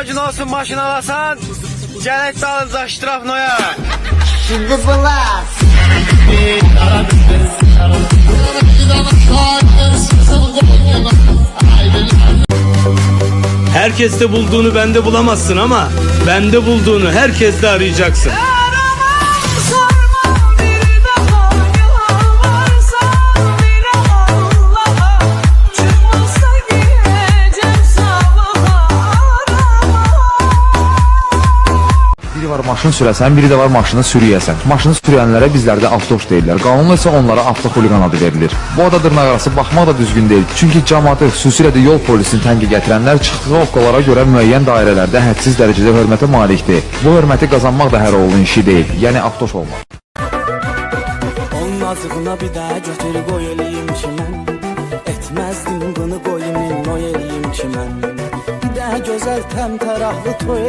amacın olsun maşın alasan, gələk dalınca ştrafnoya. Şimdi bulat. Herkeste bulduğunu bende bulamazsın ama bende bulduğunu herkeste arayacaksın. Biri var maşın sürəsən, biri də var maşını sürüyəsən. Maşını sürənlərə bizlərdə avtoş deyirlər. Qanunla isə onlara avtoxuliqan adı verilir. Bu ada dırnaqarası baxmaq da düzgün deyil. Çünki cəmaatı, xüsusilə də yol polisini təngə gətirənlər çıxdığı oqqalara görə müəyyən dairələrdə hədsiz dərəcədə hörmətə malikdir. Bu hörməti qazanmaq da hər oğlun işi deyil, yəni avtoş olmaq. Onun azığına bir daha götür qoy eləyim ki mən etməzdim bunu qoyumun o eləyim ki mən bir daha gözəl təmtərahlı toy